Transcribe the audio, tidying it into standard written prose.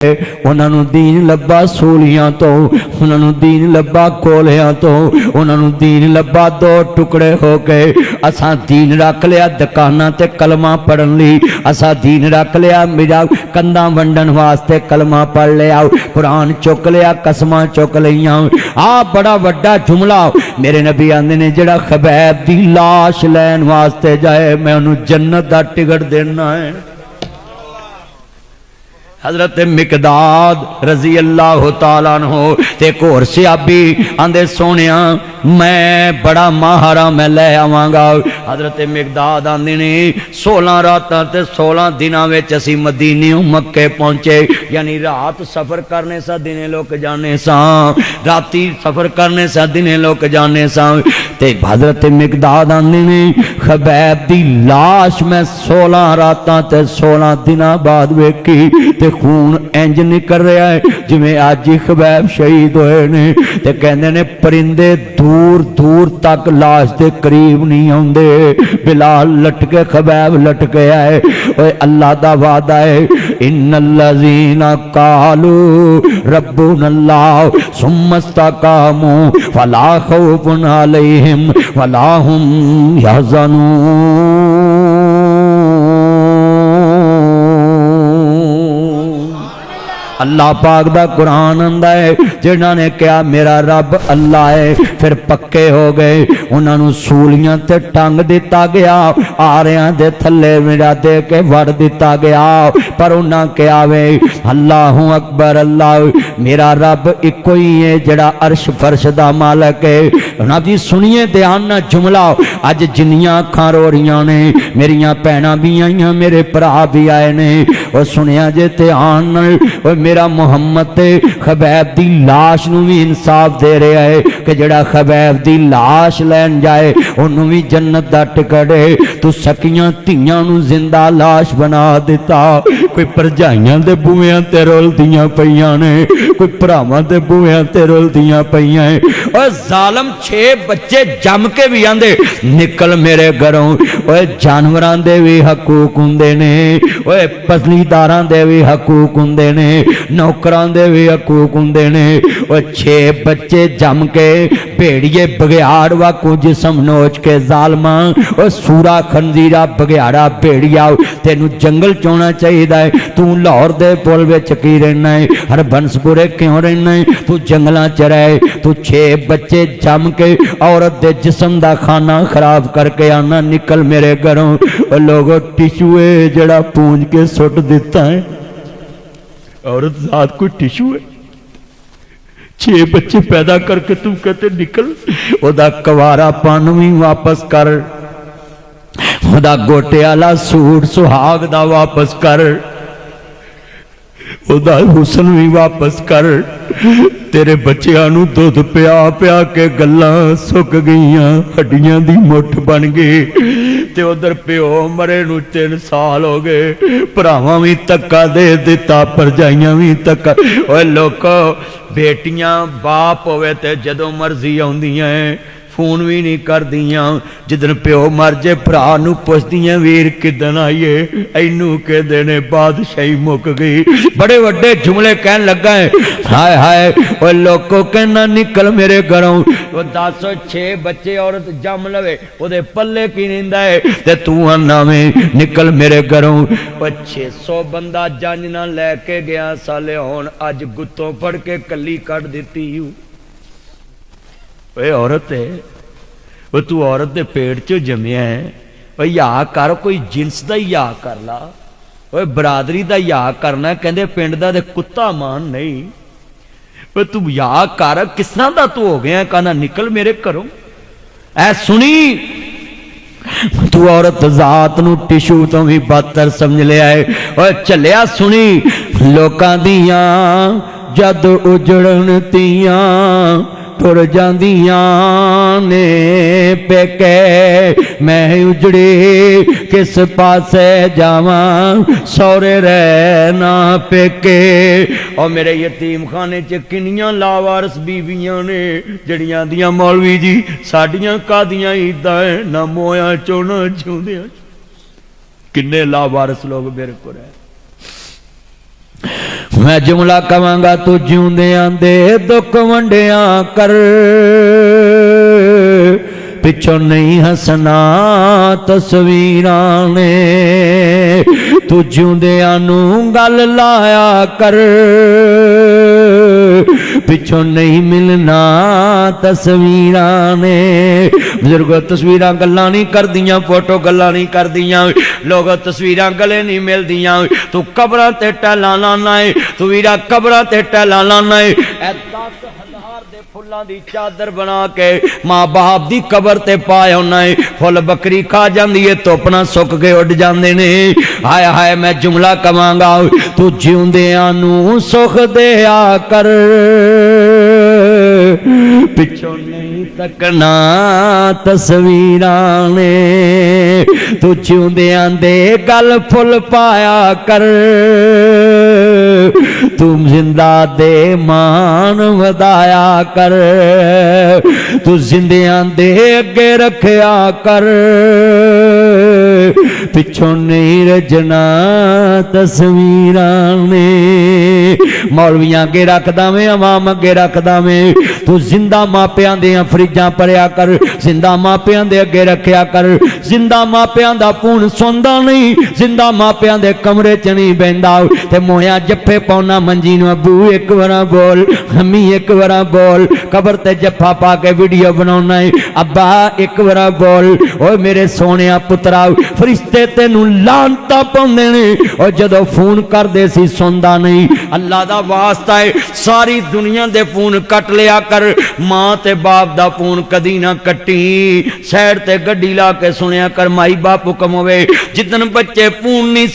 उन्होंने दीन लब्बा सूलियां तो, उन्होंने दीन लब्बा कोलियां तो, उन्होंने दीन लब्बा दो टुकड़े हो गए। असा दीन रख लिया दुकाना ते कलमा पढ़न ली, असा दीन रख लिया मेरा कंधा वंडन वास्ते कलमा पढ़ लिया, कुरान चुक लिया, कसमां चुक लिया। आ बड़ा वड्डा जुमला मेरे नबी आंदे ने जेड़ा खबैब दी लाश लैन वास्ते जाए मैं उन्होंने जन्नत दा टिकट देना है। हजरत मिकदाद रजी अल्लाह तआला अन्हु ते एक होर सहाबी आंदे सोनिया मैं बड़ा माहरा मैं ले आवांगा। हजरत मिकदाद आंदे ने 16 रातां ते 16 दिनां विच असीं मदीने मक्के पहुंचे, यानी रात सफर करने सा दिने लोक जाने सा, राती सफर करने सा दिने लोक जाने सा। ते हजरत मिकदाद आंदे ने खबैब दी लाश मैं 16 रातां ते 16 दिनां बाद वेखी ते खून इंज निकल रहा है जिवें अज ही खबैब शहीद होए ने। ते कहंदे ने परिंदे दूर दूर तक लाश के करीब नहीं आउंदे। बिलाल लटके खबैब लटके आए। ओए अल्लाह दा वादा है इन्नल्लज़ीना कालू रब्बुनल्लाह सुम्मस्तकामू फला खौफुन अलैहिम वला हुम यहज़नून। अल्लाह पाक दा कुरान आंदा है जिन्हां ने कहा मेरा रब अल्लाह है फिर पक्के हो गए, उन्होंने सूलियां ते टंग दिता गया, आरियां दे थल्ले मेरा दे के वड़ दिता गया। पर उन्हां कहा वे अल्लाहु अकबर अल्लाह मेरा रब इको ही है जड़ा अर्श फर्श दा मालक है। ना जी सुनिए ध्यान ना जुमला, अज जिन्नियां अखां रो रहियां ने मेरियां भैणां भी आईयां मेरे भरा भी आए ने, और सुनिया जे ध्यान नाल मेरा मुहम्मद ते खबैब दी लाश नूं भी इंसाफ दे रहा है कि जड़ा खबैब दी लाश लैन जाए उन्होंने भी जन्नत दा टिकट है। तू सकियां धीयां नूं जिंदा लाश बना दिता, कोई भरजाइयां दे बूहियां ते रुलदियां पईयां ने, कोई भरावां दे बूहियां ते रुलदियां पईयां है। ओए जालम 6 बच्चे जम के भी आंदे निकल मेरे घरों। ओए जानवरां दे भी हकूक हुंदे ने, ओए पसलीदारां दे भी हकूक हुंदे ने, नौकरां दे भी हकूक हुंदे ने। ओए 6 बच्चे जम के भेड़िए बघियाड़ वाकू जिसम नोच के जालमा, ओए सूरा खंजीरा बघियाड़ा भेड़िया तेनू जंगल चोना चाहिए है। तू लाहौर दे पुल विच की रहना है, हरबंसपुरे क्यों रहना है, तू जंगलों च रहे। तू 6 बच्चे जम के औरत दे जिसम दा खाना खराब करके आना निकल मेरे घरों। लोगों टिशू है जड़ा पूंज के सुट दिता है, औरत जात कोई टिशू है। 6 बच्चे पैदा करके तुम कहते निकल, ओदा कवारापन भी वापस कर, ओदा गोटे वाला सूट सुहाग दा वापस कर, ओदा हुसन भी वापस कर। तेरे बच्चियां नू दुध पिया पिया के गल्लां सुक गईयां, हड्डियां दी मुठ बन गई। ते उधर प्यो मरे नू 3 साल हो गए, भरावां भी धक्का दे दिता, भरजाइयां भी धक्का। ओए लोको बेटियां बाप होवे ते जदों मर्जी आउंदियां फोन भी नहीं कर दियां, जिदन प्यो मर जे भरा नू पुछदियां वीर किदन आईए, इनू के देने बादशाही मुक गई। बड़े वड्डे जुमले कहन लगा है। हाय हाय ओए लोको कहना निकल मेरे घरों। वो 10 बच्चे औरत जम लवे ओदे पल्ले की नींदा है ते तू आना में निकल मेरे घरों। 600 बंदा जंज ना लैके गया साले हुण अज गुत्तों फड़ के कली कट दिती। ओए औरत है, वो तू औरत दे पेट चो जमिया है, ओए या कर, कोई जिनस दा या कर ला, ओए बरादरी दा या करना, कहंदे पिंड दा ते कुत्ता मान नहीं। ओए तू या कर, किस तरह दा तू हो गया, कहना निकल मेरे घरों। ऐ सुनी तू औरत जात नू टिशू तो भी बदतर समझ लिया है। ओए चलिया सुनी लोकां दियां जद उजड़न तियां तुर जांदियां ने पेके, मैं उजड़ी किस पासे जावां सौरे रहना पेके। और मेरे यतीम खाने च किनियां लावारस बीवियां ने जड़ियां दियां मौलवी जी साडियां कादियां ईदां है ना मोया चो ना जिउंदियां। किन्ने लावारस लोग मेरे को है। मैं जुमला कवांगा तू जिउंदियां दे दुख वंडिया कर, पिछों नहीं हसना तस्वीरां ने, तू जिउंदियां नूं गल लाया कर, पिछों नहीं मिलना तस्वीरां ने। बुजुर्गो तस्वीरां गल्लां नहीं करदियां, फोटो गल्लां नहीं करदियां, लोग तस्वीरां गले नहीं मिलदियां। तू कबरां ते टैलां लाना है, तू वीरा कबरां ते टैलां लाना है। 10,000 दे फुल्लां दी चादर बना के मां बाप दी कबर ते पाया होना है, फुल बकरी खा जांदी है, धुप्प सुक के उड़ जांदे ने। हाय हाय मैं जुमला कवांगा तू जिउंदियां नूं सुख दिया कर, पिछों नहीं तकना तस्वीरां ने, तू जिउंदियां दे गल फुल पाया कर, तू जिंदा दे मान वधाया कर, तू जिंदियां दे अगे रखया कर, पिछों नहीं रजना तस्वीरां ने। मौलवियां अगे रखदा में, अवाम अगे रखदा में, तू जिंदा मापियां दियां फ्रिजां भरिया कर, जिंदा मापियां दे अगे रखया कर। जिंदा मापियां दा खून सौंदा नहीं, जिंदा मापियां दे कमरे च नहीं बहिंदा, ते मोया जफ्फे पाउना मंजी नूं, अबू एक बार बोल, अम्मी एक बार बोल, कबर ते जफ्फा पा के वीडियो बनाउना है, अब्बा एक बार बोल। ओ मेरे सोने पुत्रा, फरिश्ते तेनू लानता पाउंदे ने, और जदों फोन करदे सी सुनदा नहीं। अल्लाह दा वास्ता है सारी दुनिया दे फोन कट लिया कर, मां ते बाप दा फोन कदी ना कट्टी, साइड ते गड्डी ला के सुनिया कर। माई बाप हुक्म होवे, जिदन बच्चे फोन नहीं